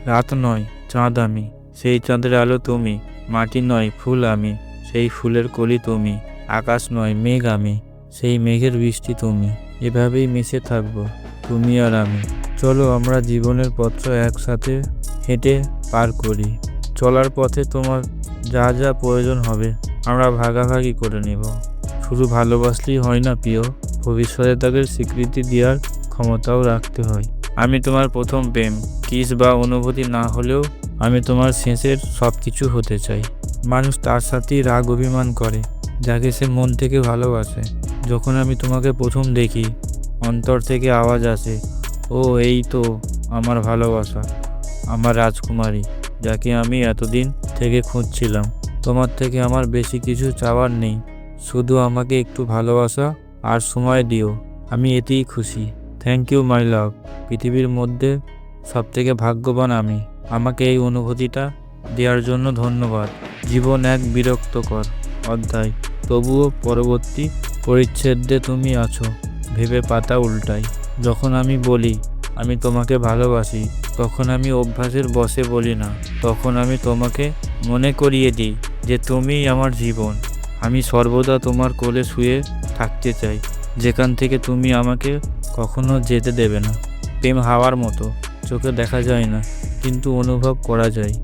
রাত নয় চাঁদ আমি, সেই চাঁদের আলো তুমি। মাটি নয় ফুল আমি, সেই ফুলের কলি তুমি। আকাশ নয় মেঘ আমি, সেই মেঘের বৃষ্টি তুমি। এভাবেই মিশে থাকবো তুমি আর আমি। চলো আমরা জীবনের পথটা একসাথে হেঁটে পার করি। চলার পথে তোমার যা যা প্রয়োজন হবে আমরা ভাগাভাগি করে নেব। শুধু ভালোবাসলেই হয় না প্রিয়, ভবিষ্যতে তাদের স্বীকৃতি দেওয়ার ক্ষমতাও রাখতে হয়। আমি তোমার প্রথম প্রেম, কিস বা অনুভূতি না হলেও আমি তোমার শেষের সব কিছু হতে চাই। মানুষ তার সাথেই রাগ অভিমান করে যাকে সে মন থেকে ভালোবাসে। যখন আমি তোমাকে প্রথম দেখি অন্তর থেকে আওয়াজ আসে, ও এই তো আমার ভালোবাসা, আমার রাজকুমারী, যাকে আমি এতদিন থেকে খুঁজছিলাম। তোমার থেকে আমার বেশি কিছু চাওয়ার নেই, শুধু আমাকে একটু ভালোবাসা আর সময় দিও। আমি এতেই খুশি। থ্যাংক ইউ মাই লাভ। পৃথিবীর মধ্যে সবথেকে ভাগ্যবান আমি। আমাকে এই অনুভূতিটা দেওয়ার জন্য ধন্যবাদ। জীবন এক বিরক্তকর অধ্যায়, তবুও পরবর্তী পরিচ্ছেদে তুমি আছো ভেবে পাতা উল্টাই। যখন আমি বলি আমি তোমাকে ভালোবাসি, তখন আমি অভ্যাসের বশে বলি না। তখন আমি তোমাকে মনে করিয়ে দিই যে তুমিই আমার জীবন। আমি সর্বদা তোমার কোলে শুয়ে থাকতে চাই, যেখান থেকে তুমি আমাকে কখনো যেতে দেবে না। প্রেম হাওয়ার মতো, চোখে দেখা যায় না কিন্তু অনুভব করা যায়।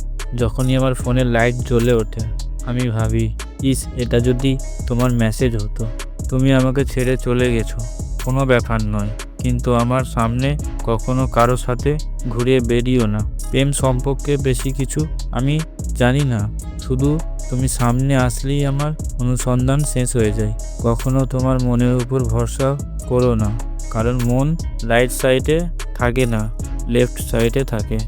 যখনই আমার ফোনের লাইট জ্বলে ওঠে আমি ভাবি, ইস এটা যদি তোমার মেসেজ হতো। তুমি আমাকে ছেড়ে চলে গেছো, কোনো ব্যাপার নয়, কিন্তু আমার সামনে কখনো কারো সাথে ঘুরে বেরিও না। প্রেম সম্পর্কে বেশি কিছু আমি জানি না, শুধু তুমি সামনে আসলেই আমার অনুসন্ধান শেষ হয়ে যায়। কখনো তোমার মনের উপর ভরসা করো না, কারণ মন রাইট সাইডে থাকে না, লেফট সাইডে থাকে।